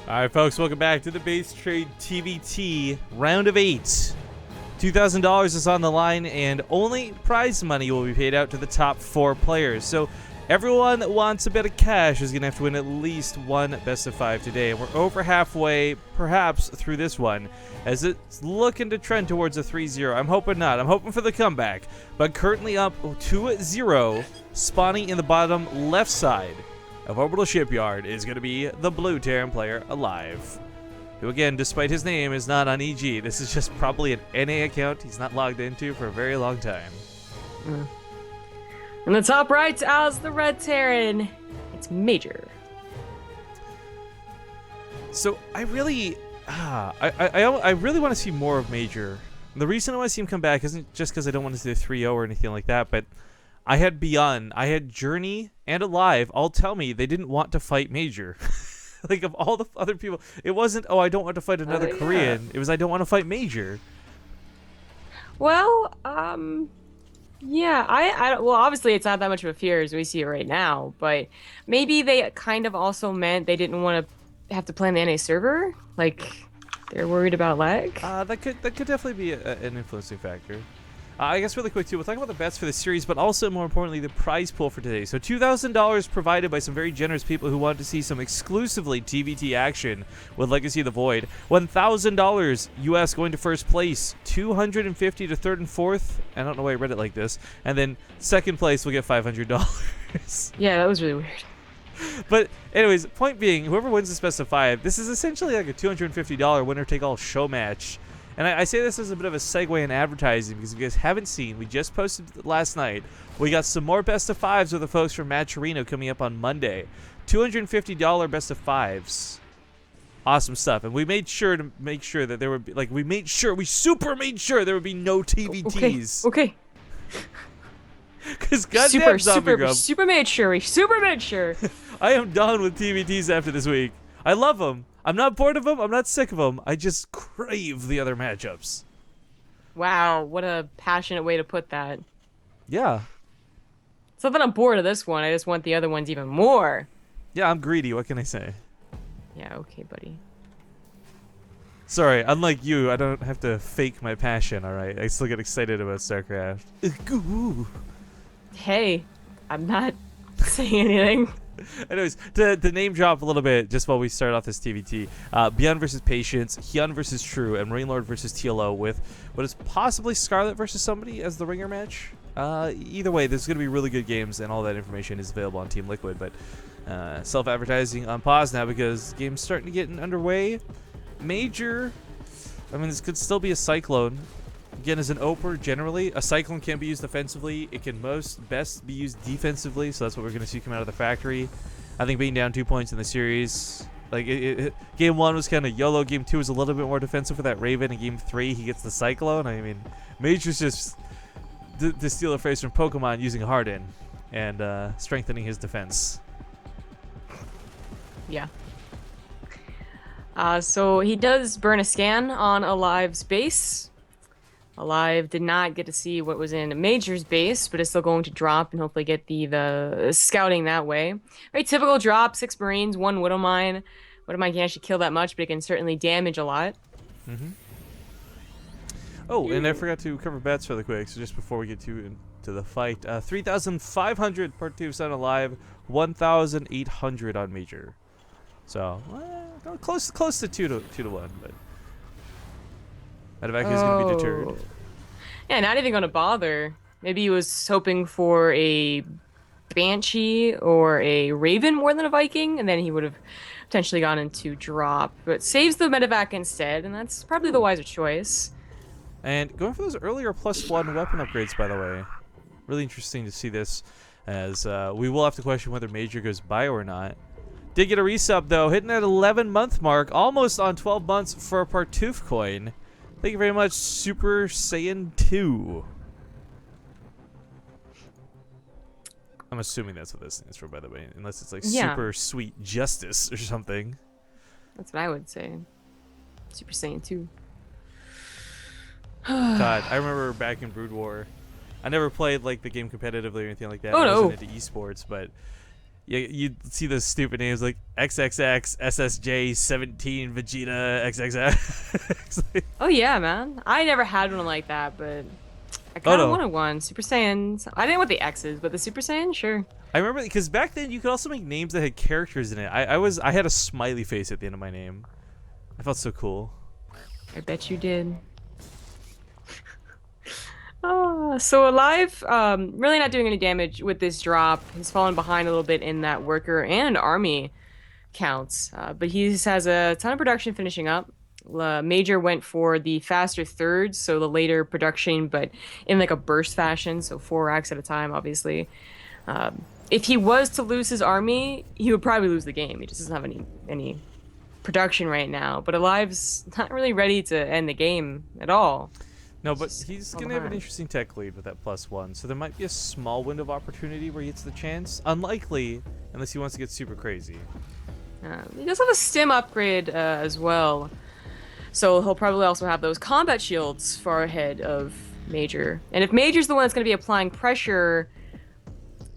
All right, folks, welcome back to the BaseTradeTVT round of 8. $2,000 is on the line, and only prize money will be paid out to the top 4 players. So everyone that wants a bit of cash is going to have to win at least one best of 5 today. And we're over halfway, perhaps, through this one, as it's looking to trend towards a 3-0. I'm hoping not. I'm hoping for the comeback. But currently up 2-0, spawning in the bottom left side of Orbital Shipyard is going to be the blue Terran player aLive, who again, despite his name, is not on EG. This is just probably an NA account he's not logged into for a very long time. In the top right, as the red Terran, it's Major. So I really, I really want to see more of Major. The reason I want to see him come back isn't just because I don't want to see a 3-0 or anything like that, but I had Beyond, I had Journey, and aLive all tell me they didn't want to fight Major. Like, of all the other people, it wasn't, oh, I don't want to fight another Korean. It was, I don't want to fight Major. Well, yeah, well, obviously it's not that much of a fear as we see it right now, but maybe they kind of also meant they didn't want to have to play on the NA server. Like, they're worried about lag. That could definitely be an influencing factor. I guess really quick too, we'll talk about the bets for the series, but also more importantly, the prize pool for today. So $2,000 provided by some very generous people who want to see some exclusively TvT action with Legacy of the Void. $1,000 US going to first place, $250 to third and fourth. I don't know why I read it like this. And then second place will get $500. Yeah, that was really weird. But anyways, point being, whoever wins this best of 5, this is essentially like a $250 winner-take-all show match. And I say this as a bit of a segue in advertising because if you guys haven't seen, we just posted last night. We got some more best of 5s with the folks from Matcherino coming up on Monday. $250 best of 5s. Awesome stuff. And we made sure that there would be, like, we super made sure there would be no TvTs. Okay. Because goddamn Zombie Grub. Super made sure. I am done with TvTs after this week. I love them. I'm not bored of them. I'm not sick of them. I just crave the other matchups. Wow, what a passionate way to put that. Yeah. It's not that I'm bored of this one. I just want the other ones even more. Yeah, I'm greedy. What can I say? Yeah, okay, buddy. Sorry, unlike you, I don't have to fake my passion, alright? I still get excited about StarCraft. Hey, I'm not saying anything. Anyways, to name drop a little bit, just while we start off this TvT, Beyond versus Patience, Hyun versus True, and Marine Lord versus TLO with what is possibly Scarlet versus somebody as the ringer match. Either way, there's going to be really good games, and all that information is available on Team Liquid, but self-advertising on pause now because the game's starting to get underway. Major, I mean, this could still be a Cyclone. Again, as an opener, generally, a Cyclone can't be used offensively. It can best be used defensively, so that's what we're going to see come out of the factory. I think being down 2 points in the series, like, Game 1 was kind of YOLO. Game 2 was a little bit more defensive for that Raven. In Game 3, he gets the Cyclone. I mean, Major's just, to steal a phrase from Pokemon, using Harden and strengthening his defense. Yeah. So he does burn a scan on aLive's base. aLive did not get to see what was in Major's base, but is still going to drop and hopefully get the scouting that way. Very typical drop, 6 Marines, 1 Widowmine. Widowmine can actually kill that much, but it can certainly damage a lot. Oh, and I forgot to cover bets really quick, so just before we get into the fight. 3,500 part 2 on aLive, 1,800 on Major. So, close to 2 to 1, but Medevac is going to be deterred. Yeah, not even going to bother. Maybe he was hoping for a Banshee or a Raven more than a Viking, and then he would have potentially gone into drop. But saves the Medevac instead, and that's probably the wiser choice. And going for those earlier +1 weapon upgrades, by the way. Really interesting to see this, as we will have to question whether Major goes bio or not. Did get a resub, though, hitting that 11-month mark, almost on 12 months for a Partoof coin. Thank you very much, Super Saiyan 2. I'm assuming that's what this stands for, by the way, unless it's like Super Sweet Justice or something. That's what I would say. Super Saiyan 2. God, I remember back in Brood War. I never played like the game competitively or anything like that. Oh, I no. wasn't into esports, but you see those stupid names like XXX, SSJ, 17, Vegeta, XXX. Oh yeah, man. I never had one like that, but I kind of wanted one. Super Saiyans. I didn't want the X's, but the Super Saiyan, sure. I remember because back then you could also make names that had characters in it. I had a smiley face at the end of my name. I felt so cool. I bet you did. So aLive, really not doing any damage with this drop. He's fallen behind a little bit in that worker and army counts, but he has a ton of production finishing up. Major went for the faster thirds, so the later production, but in like a burst fashion, so 4 racks at a time, obviously. If he was to lose his army, he would probably lose the game. He just doesn't have any production right now, but aLive's not really ready to end the game at all. No, but he's going to have an interesting tech lead with that +1, so there might be a small window of opportunity where he gets the chance. Unlikely, unless he wants to get super crazy. He does have a stim upgrade as well, so he'll probably also have those combat shields far ahead of Major. And if Major's the one that's going to be applying pressure,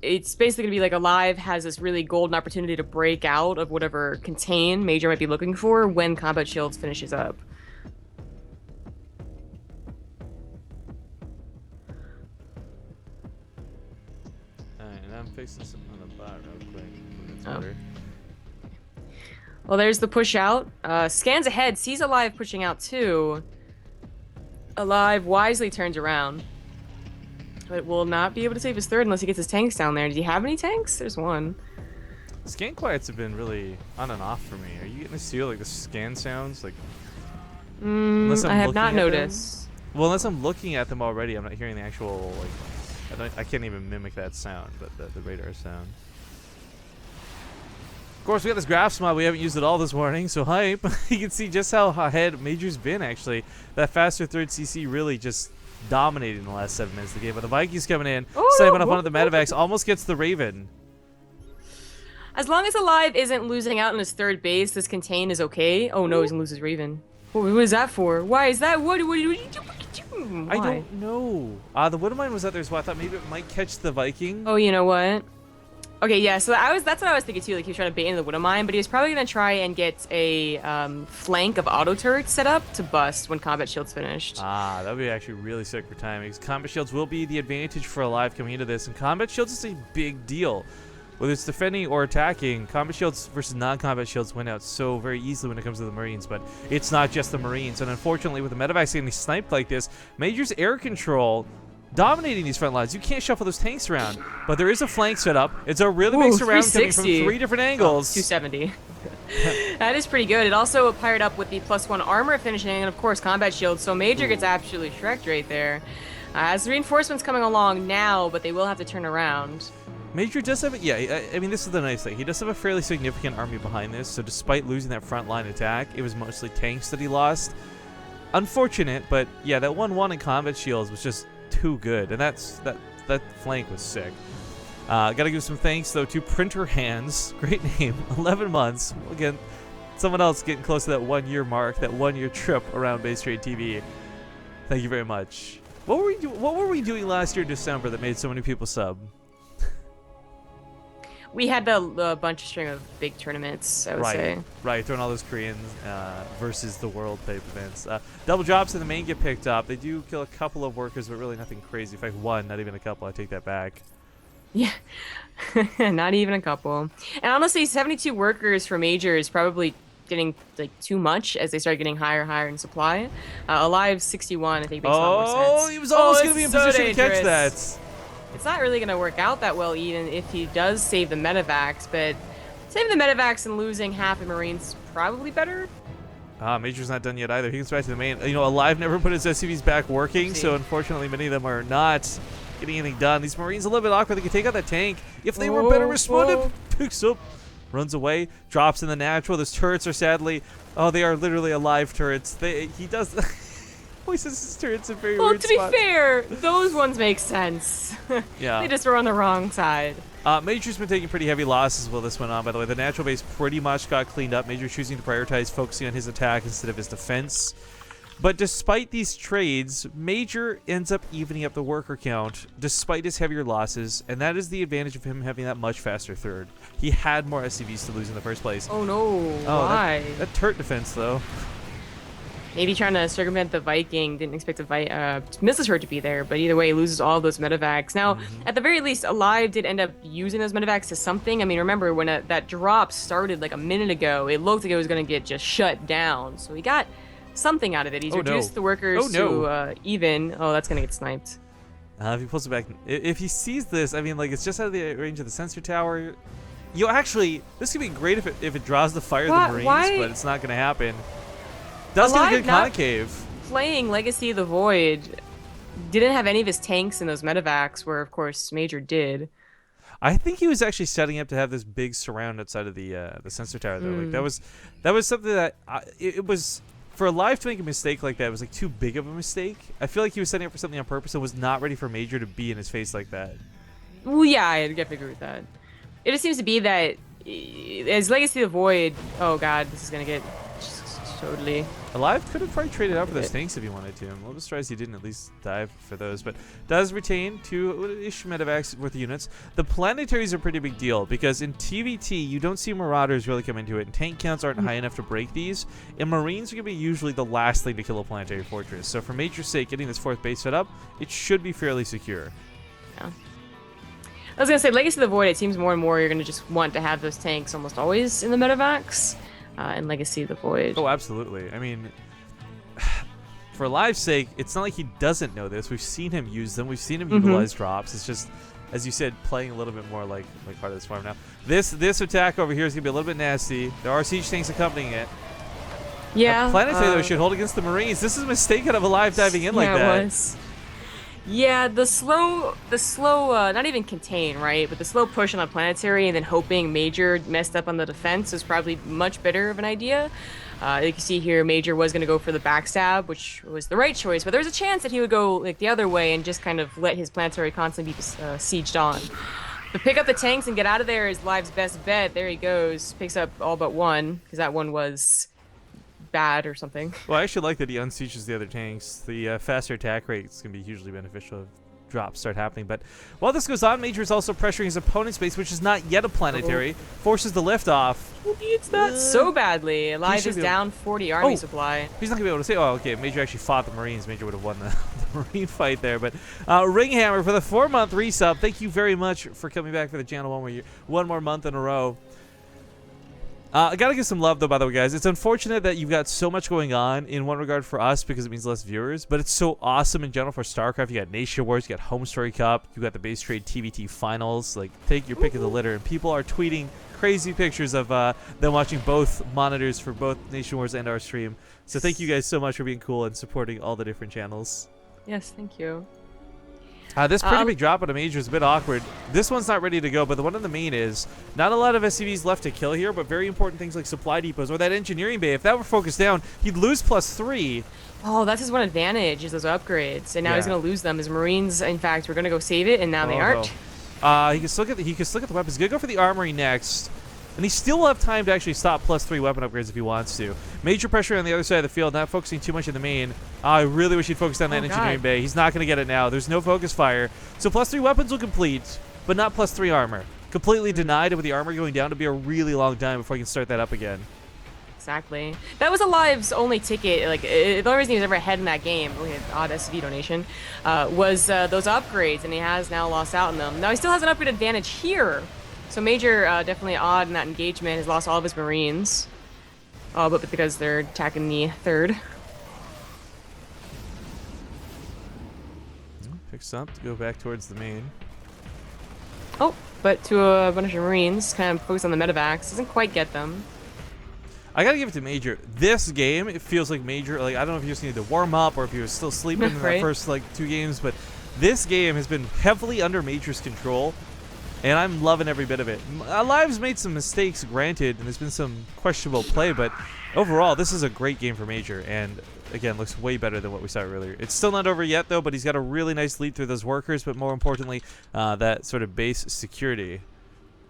it's basically going to be like aLive has this really golden opportunity to break out of whatever contain Major might be looking for when combat shields finishes up. I'm fixing something on the bot real quick. It's better. Well, there's the push out. Scans ahead, sees aLive pushing out too. aLive wisely turns around, but will not be able to save his third unless he gets his tanks down there. Does he have any tanks? There's one. Scan quiets have been really on and off for me. Are you getting to see like the scan sounds? Like, I have not noticed. Well, unless I'm looking at them already, I'm not hearing the actual like. I can't even mimic that sound, but the radar sound. Of course, we got this graph mod. We haven't used it all this morning, so hype. You can see just how ahead Major's been, actually. That faster third CC really just dominating the last 7 minutes of the game. But the Vikings coming in, sniping up one of the Medivacs, almost gets the Raven. As long as aLive isn't losing out on his third base, this contain is okay. Oh no, he's gonna lose his Raven. What is that for? Why is that? What are you doing? I don't know. The Widowmine was out there as well. I thought maybe it might catch the Viking. Oh, you know what? Okay, yeah, so that's what I was thinking too. Like he was trying to bait into the Widowmine, but he was probably gonna try and get a flank of auto turrets set up to bust when combat shields finished. That would be actually really sick for timing. Because combat shields will be the advantage for aLive coming into this, and combat shields is a big deal. Whether it's defending or attacking, combat shields versus non-combat shields win out so very easily when it comes to the Marines, but it's not just the Marines. And unfortunately, with the Medivacs getting sniped like this, Major's air control dominating these front lines. You can't shuffle those tanks around, but there is a flank set up. It's a really big surround coming from 3 different angles. 270. That is pretty good. It also paired up with the +1 armor finishing, and of course combat shields, so Major gets absolutely shreked right there. As the reinforcements coming along now, but they will have to turn around. Major does have, I mean, this is the nice thing. He does have a fairly significant army behind this, so despite losing that front line attack, it was mostly tanks that he lost. Unfortunate, but yeah, that 1-1 in combat shields was just too good, and that flank was sick. Gotta give some thanks, though, to Printer Hands. Great name. 11 months. Again, someone else getting close to that 1-year mark, that 1-year trip around BaseTradeTV. Thank you very much. What were we doing last year in December that made so many people sub? We had a bunch of string of big tournaments, I would say. Right, throwing all those Koreans versus the world type events. Double drops in the main get picked up. They do kill a couple of workers, but really nothing crazy. In fact, one, not even a couple. I take that back. Yeah, not even a couple. And honestly, 72 workers for Major is probably getting like too much as they start getting higher in supply. aLive 61, I think makes a lot more sense. Oh, he was almost going to be in position to catch that. It's not really going to work out that well even if he does save the Medivacs, but saving the Medivacs and losing half the Marines is probably better. Major's not done yet either. He gets back to the main. You know, aLive never put his SCVs back working, so unfortunately many of them are not getting anything done. These Marines are a little bit awkward. They can take out that tank. If they were better responded, picks up, runs away, drops in the natural. Those turrets are sadly, they are literally aLive turrets. He does... Voices his turrets in very weird spots. Well, to be fair, those ones make sense. Yeah. They just were on the wrong side. Major's been taking pretty heavy losses while this went on, by the way. The natural base pretty much got cleaned up. Major choosing to prioritize focusing on his attack instead of his defense. But despite these trades, Major ends up evening up the worker count despite his heavier losses, and that is the advantage of him having that much faster third. He had more SCVs to lose in the first place. Oh no, why? That turret defense, though. Maybe trying to circumvent the Viking, didn't expect the missile turret to be there, but either way, he loses all those medevacs. Now, at the very least, aLive did end up using those medevacs to something. I mean, remember, when that drop started like a minute ago, it looked like it was going to get just shut down. So he got something out of it. He's reduced the workers to even. Oh, that's going to get sniped. If he pulls it back, if he sees this, I mean, like, it's just out of the range of the sensor tower. You know, actually, this could be great if it draws the fire of the Marines, but it's not going to happen. Does get a good concave. Playing Legacy of the Void didn't have any of his tanks in those medevacs, where of course Major did. I think he was actually setting up to have this big surround outside of the sensor tower. Though, like that was something that it was for aLive to make a mistake like that. It was like too big of a mistake. I feel like he was setting up for something on purpose and was not ready for Major to be in his face like that. Well, yeah, I definitely agree with that. It just seems to be that as Legacy of the Void. Oh God, this is gonna get totally. aLive could have probably traded out for those tanks if he wanted to. I'm a little surprised he didn't at least dive for those, but does retain 2-ish medevacs worth of units. The planetaries are a pretty big deal because in TvT you don't see Marauders really come into it, and tank counts aren't high enough to break these, and Marines are going to be usually the last thing to kill a planetary fortress. So for Major's sake, getting this 4th base set up, it should be fairly secure. Yeah. I was going to say, Legacy of the Void, it seems more and more you're going to just want to have those tanks almost always in the medevacs. And Legacy of the Void. Oh, absolutely. I mean, for aLive's sake, it's not like he doesn't know this. We've seen him use them. We've seen him utilize drops. It's just, as you said, playing a little bit more like part of this farm now. This attack over here is going to be a little bit nasty. There are siege tanks accompanying it. Yeah. Planetary, though, should hold against the Marines. This is a mistake out of aLive diving in like that. Yeah, it was. Yeah, the slow, not even contain, right? But the slow push on the planetary and then hoping Major messed up on the defense is probably much better of an idea. You can see here, Major was going to go for the backstab, which was the right choice, but there was a chance that he would go like the other way and just kind of let his planetary constantly be sieged on. But pick up the tanks and get out of there is Live's best bet. There he goes, picks up all but one, because that one was bad or something. Well, I actually like that he unsieges the other tanks. The faster attack rate is going to be hugely beneficial if drops start happening. But while this goes on, Major is also pressuring his opponent's base, which is not yet a planetary, forces the lift off. Who needs that so badly? aLive is down 40 army supply. He's not going to be able to say, oh, okay, Major actually fought the Marines. Major would have won the Marine fight there. But Ringhammer for the 4-month resub. Thank you very much for coming back for the channel one more month in a row. I gotta give some love, though, by the way, guys. It's unfortunate that you've got so much going on in one regard for us because it means less viewers, but it's so awesome in general for StarCraft. You got Nation Wars, you got Home Story Cup, you got the BaseTradeTVT finals. Like, take your pick of the litter, and people are tweeting crazy pictures of them watching both monitors for both Nation Wars and our stream. So thank you guys so much for being cool and supporting all the different channels. Yes, thank you. This pretty big drop on a Major is a bit awkward. This one's not ready to go, but the one on the main is. Not a lot of SCVs left to kill here, but very important things like supply depots or that engineering bay. If that were focused down, he'd lose +3. Oh, that's his one advantage, is those upgrades. And now he's going to lose them. His Marines, in fact, were going to go save it, and now they aren't. He can still get the weapons. He's going to go for the armory next. And he still will have time to actually stop +3 weapon upgrades if he wants to. Major pressure on the other side of the field, not focusing too much in the main. I really wish he'd focused on that engineering bay. He's not going to get it now. There's no focus fire. So +3 weapons will complete, but not +3 armor. Completely denied, and with the armor going down to be a really long time before he can start that up again. Exactly. That was aLive's only ticket. Like, the only reason he was ever ahead in that game, we had odd SV donation, was those upgrades, and he has now lost out on them. Now he still has an upgrade advantage here. So Major definitely odd in that engagement, has lost all of his Marines. Oh, but because they're attacking the 3rd. Picks up to go back towards the main. Oh, but to a bunch of Marines, kind of focus on the medevacs. Doesn't quite get them. I gotta give it to Major. This game, it feels like Major, like, I don't know if he just needed to warm up or if he was still sleeping in the first, like, 2 games, but this game has been heavily under Major's control. And I'm loving every bit of it. aLive's made some mistakes, granted, and there's been some questionable play, but overall, this is a great game for Major, and again, looks way better than what we saw earlier. It's still not over yet, though, but he's got a really nice lead through those workers, but more importantly, that sort of base security.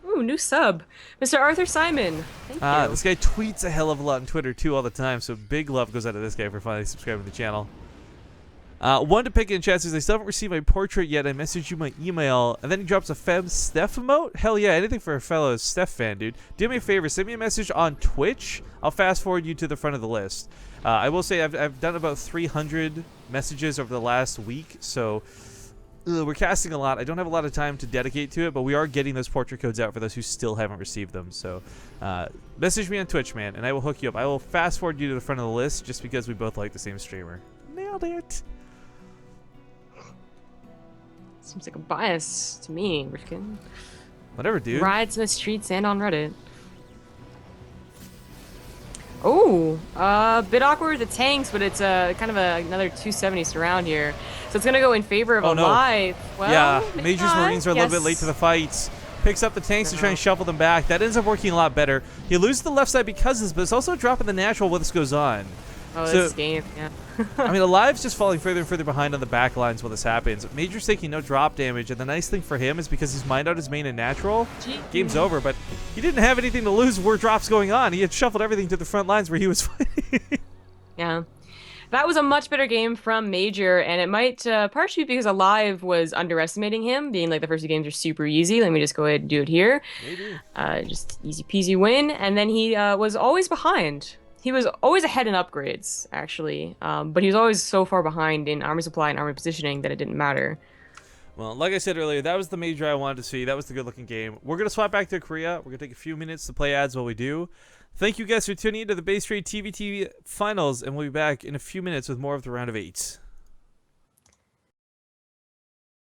Ooh, Ooh, new sub. Mr. Arthur Simon. Thank you. This guy tweets a hell of a lot on Twitter, too, all the time, so big love goes out to this guy for finally subscribing to the channel. One to pick in chat says, I still haven't received my portrait yet. I messaged you my email. And then he drops a Fem Steph emote. Hell yeah, anything for a fellow Steph fan, dude. Do me a favor, send me a message on Twitch. I'll fast forward you to the front of the list. I will say I've done about 300 messages over the last week, so we're casting a lot. I don't have a lot of time to dedicate to it, but we are getting those portrait codes out for those who still haven't received them. So message me on Twitch, man, and I will hook you up. I will fast forward you to the front of the list just because we both like the same streamer. Nailed it. Seems like a bias to me, Rifkin. Whatever, dude. Rides in the streets and on Reddit. Oh, a bit awkward with the tanks, but it's kind of another 270 surround here. So it's going to go in favor of aLive. Well, yeah, Major's Marines are a little bit yes. late to the fights. Picks up the tanks to try and shuffle them back. That ends up working a lot better. He loses the left side because of this, but it's also dropping the natural while this goes on. Oh, So- this game, yeah. I mean, aLive's just falling further and further behind on the back lines while this happens. Major's taking no drop damage, and the nice thing for him is because he's mined out his main and natural, game's over, but he didn't have anything to lose where drops going on. He had shuffled everything to the front lines where he was fighting. Yeah. That was a much better game from Major, and it might partially be because aLive was underestimating him, being like the first two games are super easy. Let me just go ahead and do it here. Maybe. Just easy peasy win, and then he was always behind. He was always ahead in upgrades, actually, but he was always so far behind in armor supply and armor positioning that it didn't matter. Well, like I said earlier, that was the Major I wanted to see. That was the good-looking game. We're going to swap back to Korea. We're going to take a few minutes to play ads while we do. Thank you guys for tuning into the BaseTradeTVT finals, and we'll be back in a few minutes with more of the round of 8.